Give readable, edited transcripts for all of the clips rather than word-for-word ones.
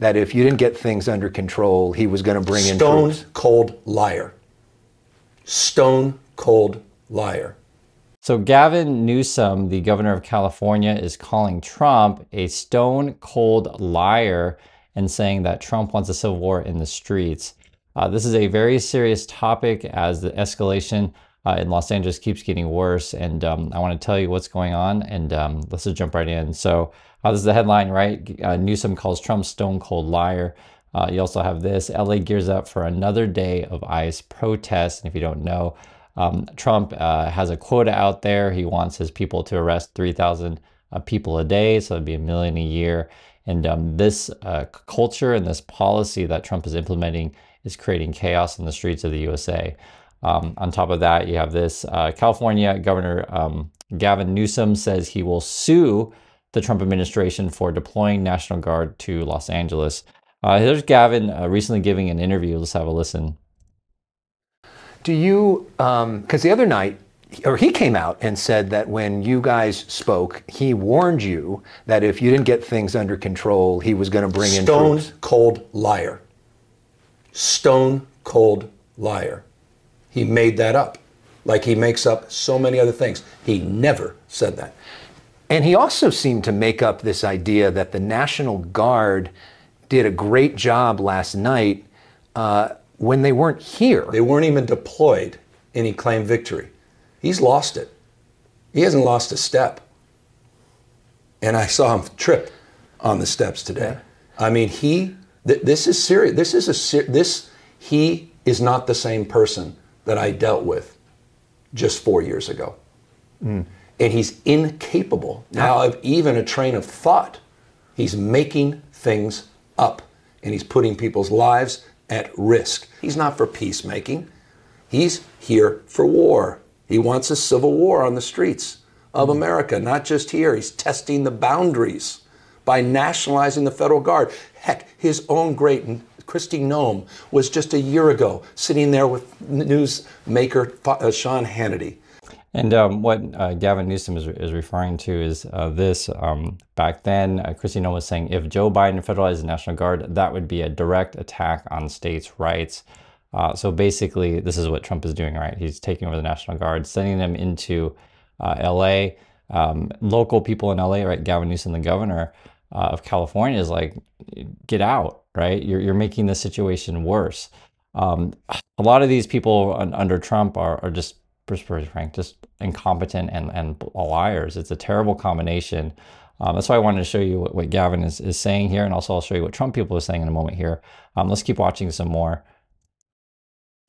that if you didn't get things under control, he was going to bring in troops. Stone cold liar. Stone cold liar. So Gavin Newsom, the governor of California, is calling Trump a stone cold liar and saying that Trump wants a civil war in the streets. This is a very serious topic as the escalation in Los Angeles keeps getting worse. And I want to tell you what's going on, and let's just jump right in. So this is the headline, right? Newsom calls Trump stone cold liar. You also have this: LA gears up for another day of ICE protests. And if you don't know, Trump has a quota out there. He wants his people to arrest 3,000 people a day, so it'd be 1 million a year. And this culture and this policy that Trump is implementing is creating chaos in the streets of the USA. On top of that, you have this: California Governor Gavin Newsom says he will sue the Trump administration for deploying National Guard to Los Angeles. Here's Gavin recently giving an interview. Let's have a listen. Do you, because the other night, or he came out and said that when you guys spoke, he warned you that if you didn't get things under control, he was going to bring in troops. Stone cold liar. Stone cold liar. He made that up, like he makes up so many other things. He never said that. And he also seemed to make up this idea that the National Guard did a great job last night when they weren't here. They weren't even deployed, and he claimed victory. He's lost it. He hasn't lost a step. And I saw him trip on the steps today. Yeah. I mean, this is serious. He is not the same person that I dealt with just 4 years ago. And he's incapable now of even a train of thought. He's making things up, and he's putting people's lives at risk. He's not for peacemaking. He's here for war. He wants a civil war on the streets of America, not just here. He's testing the boundaries by nationalizing the federal guard. Heck, his own great Kristi Noem was just a year ago sitting there with newsmaker Sean Hannity. And what Gavin Newsom is referring to is this. Back then, Kristi Noem was saying if Joe Biden federalized the National Guard, that would be a direct attack on states' rights. So basically, this is what Trump is doing, right? He's taking over the National Guard, sending them into LA. Local people in LA, right? Gavin Newsom, the governor of California, is like, get out, right? You're making the situation worse. A lot of these people under Trump are just, frank, just incompetent and liars. It's a terrible combination. That's why I wanted to show you what Gavin is saying here, and also I'll show you what Trump people are saying in a moment here. Let's keep watching some more.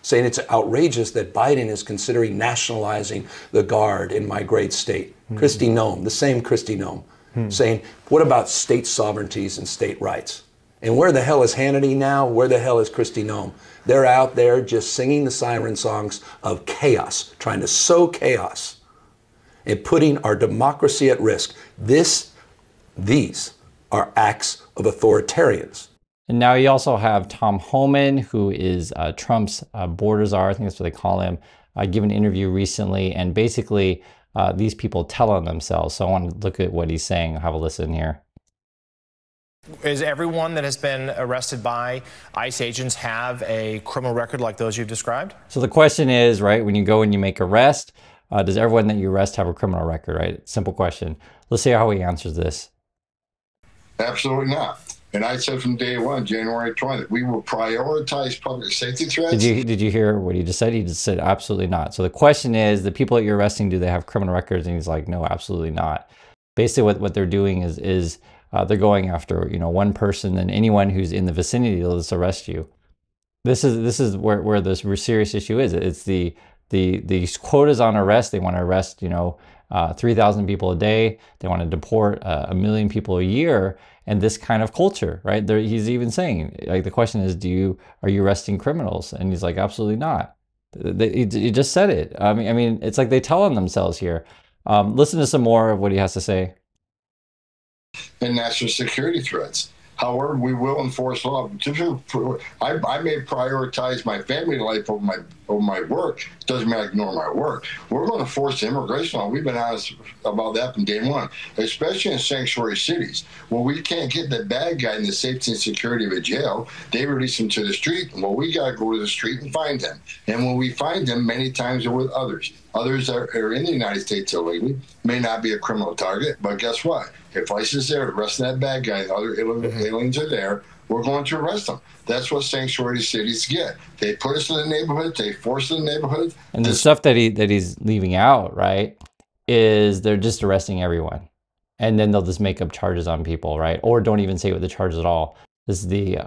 Saying it's outrageous that Biden is considering nationalizing the Guard in my great state. Kristi Noem, the same Kristi Noem, saying, what about state sovereignties and state rights? And where the hell is Hannity now? Where the hell is Kristi Noem? They're out there just singing the siren songs of chaos, trying to sow chaos and putting our democracy at risk. These are acts of authoritarians. And now you also have Tom Homan, who is Trump's border czar, I think that's what they call him, give an interview recently, and basically these people tell on themselves. So I want to look at what he's saying. Have a listen here. Is everyone that has been arrested by ICE agents have a criminal record like those you've described? So the question is, right, when you go and you make arrest, does everyone that you arrest have a criminal record, right? Simple question. Let's see how he answers this. Absolutely not. And I said from day one, January 20th, we will prioritize public safety threats. Did you hear what he just said? He just said absolutely not. So the question is, the people that you're arresting, do they have criminal records? And he's like, no, absolutely not. Basically what they're doing is they're going after, one person, and anyone who's in the vicinity, they'll just arrest you. This is where this serious issue is. It's the quotas on arrest. They want to arrest 3,000 people a day. They want to deport 1 million people a year, and this kind of culture, right? He's even saying, like, the question is, are you arresting criminals? And he's like, absolutely not. He just said it. I mean, it's like they tell on themselves here. Listen to some more of what he has to say. And national security threats. However, we will enforce law. I may prioritize my family life over my work. It doesn't mean I ignore my work. We're going to force the immigration law. We've been honest about that from day one, especially in sanctuary cities. When we can't get the bad guy in the safety and security of a jail, they release him to the street. Well, we got to go to the street and find them. And when we find them, many times they're with others. Others that are in the United States illegally, may not be a criminal target, but guess what? If ICE is there arresting that bad guy and other aliens are there, we're going to arrest them. That's what sanctuary cities get. They put us in the neighborhood, they force us in the neighborhood. And the stuff that he's leaving out, right, is they're just arresting everyone. And then they'll just make up charges on people, right? Or don't even say what the charge at all. This is the,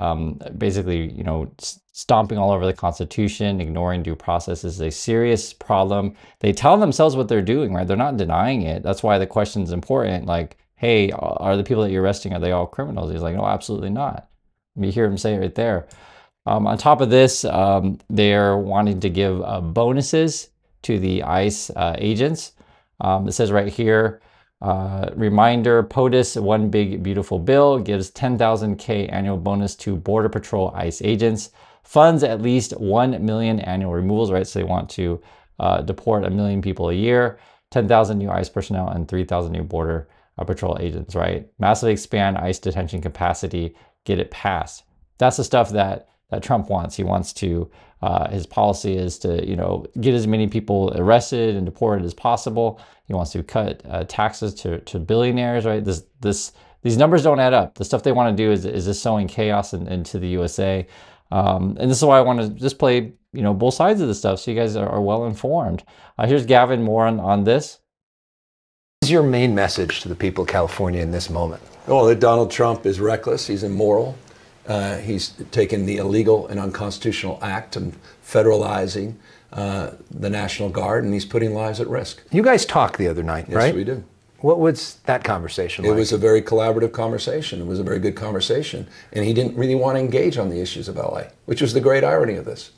basically, you know, stomping all over the Constitution, ignoring due process is a serious problem. They tell themselves what they're doing, right? They're not denying it. That's why the question is important. Like, hey, are the people that you're arresting, are they all criminals? He's like, no, absolutely not. You hear him say it right there. On top of this, they're wanting to give bonuses to the ICE agents. It says right here, reminder, POTUS, One Big Beautiful Bill, gives 10,000 K annual bonus to Border Patrol ICE agents, funds at least 1 million annual removals, right? So they want to deport 1 million people a year, 10,000 new ICE personnel, and 3,000 new Border Patrol agents, right? Massively expand ICE detention capacity, get it passed. That's the stuff that Trump wants. He wants to, his policy is to, you know, get as many people arrested and deported as possible. He wants to cut taxes to billionaires, right? These numbers don't add up. The stuff they want to do is just sowing chaos into the USA. And this is why I want to just play, you know, both sides of the stuff so you guys are well informed. Here's Gavin more on this. What is your main message to the people of California in this moment? Well, that Donald Trump is reckless. He's immoral. He's taken the illegal and unconstitutional act of federalizing the National Guard, and he's putting lives at risk. You guys talked the other night, right? Yes, we do. What was that conversation like? It was a very collaborative conversation. It was a very good conversation. And he didn't really want to engage on the issues of LA, which was the great irony of this.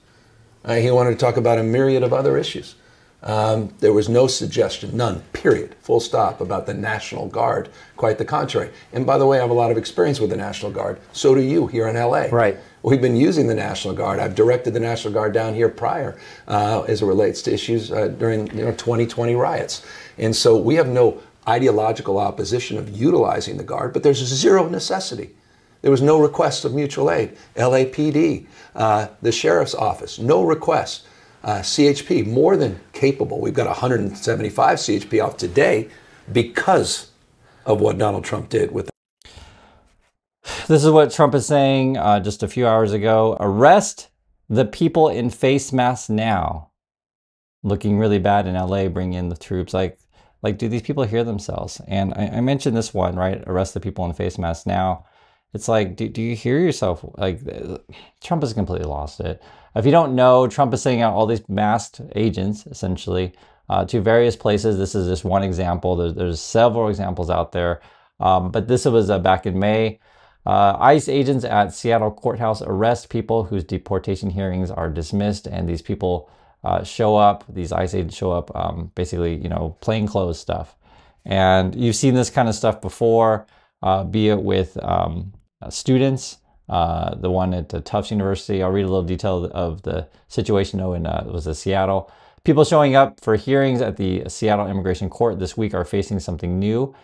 He wanted to talk about a myriad of other issues. There was no suggestion, none, period, full stop, about the National Guard. Quite the contrary. And by the way, I have a lot of experience with the National Guard. So do you here in LA. Right. We've been using the National Guard. I've directed the National Guard down here prior as it relates to issues during 2020 riots. And so we have no ideological opposition of utilizing the Guard, but there's zero necessity. There was no request of mutual aid. LAPD, the Sheriff's Office, no request. CHP, more than capable. We've got 175 CHP off today because of what Donald Trump did with. This is what Trump is saying just a few hours ago. Arrest the people in face masks now. Looking really bad in LA, bring in the troops. Like, do these people hear themselves? And I mentioned this one, right? Arrest the people in face masks now. It's like, do you hear yourself? Like, Trump has completely lost it. If you don't know, Trump is sending out all these masked agents, essentially, to various places. This is just one example. There's several examples out there. But this was back in May. ICE agents at Seattle courthouse arrest people whose deportation hearings are dismissed. And these people show up, these ICE agents show up, basically, you know, plainclothes stuff. And you've seen this kind of stuff before, be it with students. The one at Tufts University, I'll read a little detail of the situation though, it was in Seattle. People showing up for hearings at the Seattle Immigration Court this week are facing something new.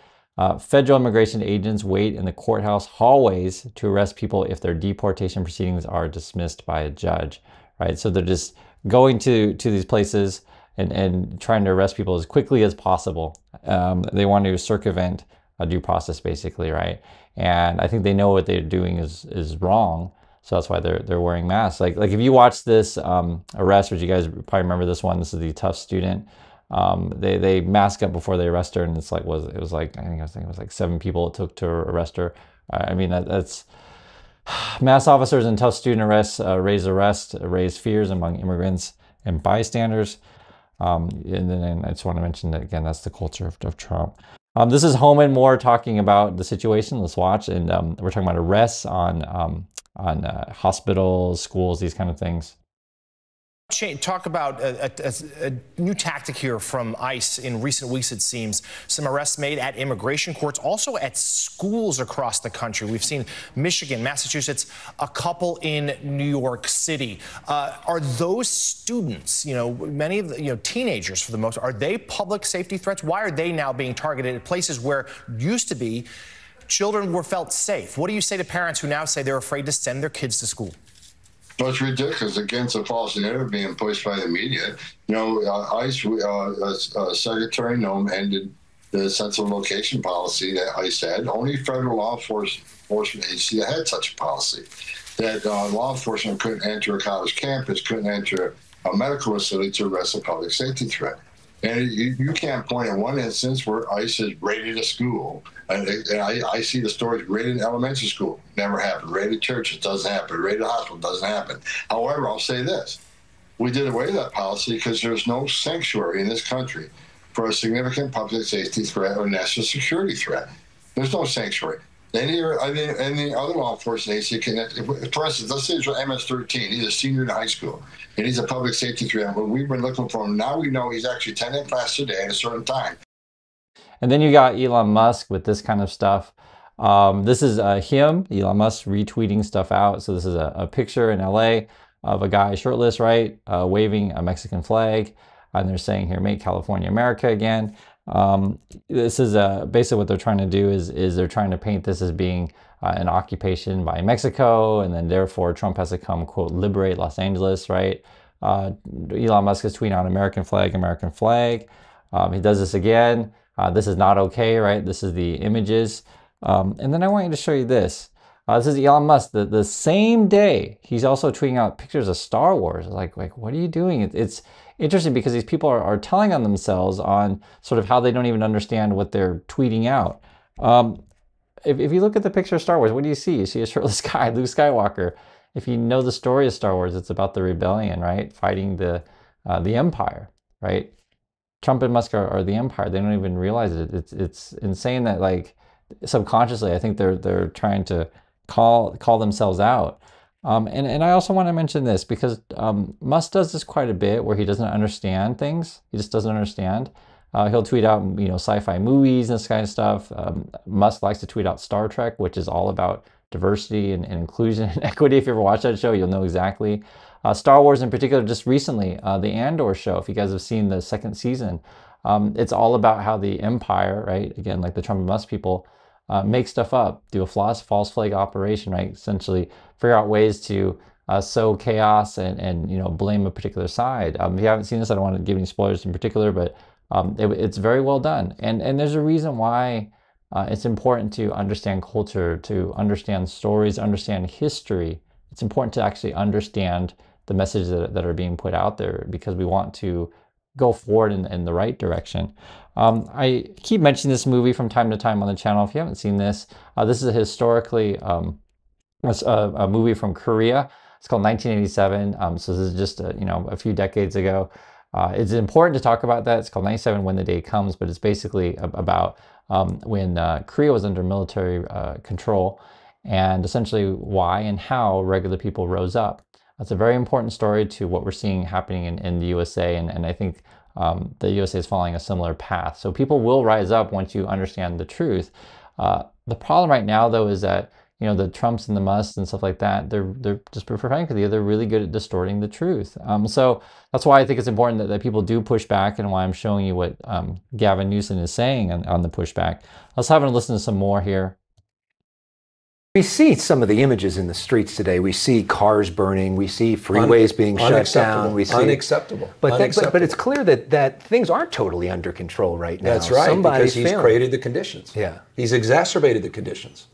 Federal immigration agents wait in the courthouse hallways to arrest people if their deportation proceedings are dismissed by a judge, right? So they're just going to these places and trying to arrest people as quickly as possible. They want to circumvent a due process, basically, right? And I think they know what they're doing is wrong, so that's why they're wearing masks. Like if you watch this arrest, which you guys probably remember this one. This is the Tufts student. They mask up before they arrest her, and it's like it was like I think it was like 7 people it took to arrest her. I mean that's mass officers and Tufts student arrests raise fears among immigrants and bystanders. And then I just want to mention that again, that's the culture of Trump. This is Homan Moore talking about the situation. Let's watch. And we're talking about arrests on hospitals, schools, these kind of things. Talk about a new tactic here from ICE in recent weeks, it seems. Some arrests made at immigration courts, also at schools across the country. We've seen Michigan, Massachusetts, a couple in New York City. Are those students, many of the, teenagers for the most, are they public safety threats? Why are they now being targeted at places where used to be children were felt safe? What do you say to parents who now say they're afraid to send their kids to school? Well, it's ridiculous against a false narrative being pushed by the media. ICE, Secretary Newsom ended the sensitive location policy that ICE had. Only federal law enforcement agency that had such a policy. That law enforcement couldn't enter a college campus, couldn't enter a medical facility to arrest a public safety threat. And you can't point at one instance where ICE has raided a school. And I see the stories, raided elementary school, never happened. Raided churches, doesn't happen. Raided hospital, doesn't happen. However, I'll say this. We did away with that policy because there's no sanctuary in this country for a significant public safety threat or national security threat. There's no sanctuary. Any other law enforcement agency can, for instance, let's say it's MS-13. He's a senior in high school, and he's a public safety threat. When we've been looking for him, now we know he's actually attending class today at a certain time. And then you got Elon Musk with this kind of stuff. This is Elon Musk retweeting stuff out. So this is a picture in LA of a guy shirtless, right, waving a Mexican flag. And they're saying here, make California America again. This is basically what they're trying to do is they're trying to paint this as being an occupation by Mexico, and then therefore Trump has to come, quote, liberate Los Angeles, right? Elon Musk is tweeting out American flag, American flag. He does this again. This is not okay, right? This is the images. And then I want you to show you this. This is Elon Musk. The same day, he's also tweeting out pictures of Star Wars. Like what are you doing? It's interesting because these people are telling on themselves on sort of how they don't even understand what they're tweeting out. If you look at the picture of Star Wars, what do you see? You see a shirtless guy, Luke Skywalker. If you know the story of Star Wars, it's about the rebellion, right? Fighting the Empire, right? Trump and Musk are the Empire. They don't even realize it. It's insane that, like, subconsciously, I think they're trying to call themselves out. And I also want to mention this because Musk does this quite a bit where he doesn't understand things. He just doesn't understand. He'll tweet out, sci-fi movies and this kind of stuff. Musk likes to tweet out Star Trek, which is all about diversity and inclusion and equity. If you ever watch that show, you'll know exactly. Star Wars in particular, just recently, the Andor show, if you guys have seen the second season, it's all about how the Empire, right, again, like the Trump and Musk people, make stuff up, do a false flag operation, right, essentially figure out ways to sow chaos and blame a particular side. If you haven't seen this, I don't want to give any spoilers in particular, but it's very well done. And there's a reason why it's important to understand culture, to understand stories, understand history. It's important to actually understand the messages that are being put out there because we want to go forward in the right direction. I keep mentioning this movie from time to time on the channel. If you haven't seen this, this is a historically a movie from Korea. It's called 1987. So this is just a few decades ago. It's important to talk about that. It's called 97 When the Day Comes, but it's basically about when Korea was under military control and essentially why and how regular people rose up. That's a very important story to what we're seeing happening in the USA, and I think the USA is following a similar path. So people will rise up once you understand the truth. The problem right now, though, is that the Trumps and the Musks and stuff like that, they're just frankly, they're really good at distorting the truth. So that's why I think it's important that people do push back, and why I'm showing you what Gavin Newsom is saying on the pushback. Let's have a listen to some more here. We see some of the images in the streets today. We see cars burning. We see freeways being shut down. We see unacceptable. But it's clear that things aren't totally under control right now. That's right. Somebody's because he's created the conditions. Yeah. He's exacerbated the conditions.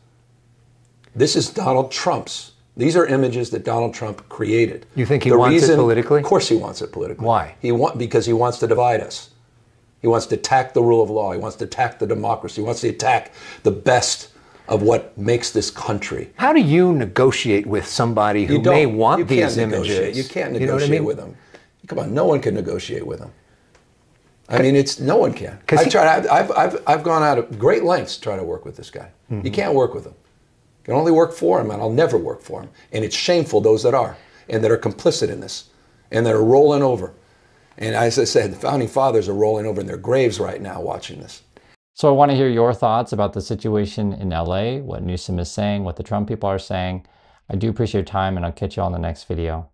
This is Donald Trump's. These are images that Donald Trump created. You think he wants it politically? Of course he wants it politically. Why? Because he wants to divide us. He wants to attack the rule of law. He wants to attack the democracy. He wants to attack the best of what makes this country. How do you negotiate with somebody who may want these images? You can't negotiate with them. Come on, no one can negotiate with them. I mean, no one can. I've gone out of great lengths to try to work with this guy. Mm-hmm. You can't work with him. You can only work for him, and I'll never work for him. And it's shameful, those that are, and that are complicit in this. and they're rolling over. And as I said, the founding fathers are rolling over in their graves right now watching this. So I want to hear your thoughts about the situation in LA, what Newsom is saying, what the Trump people are saying. I do appreciate your time, and I'll catch you on the next video.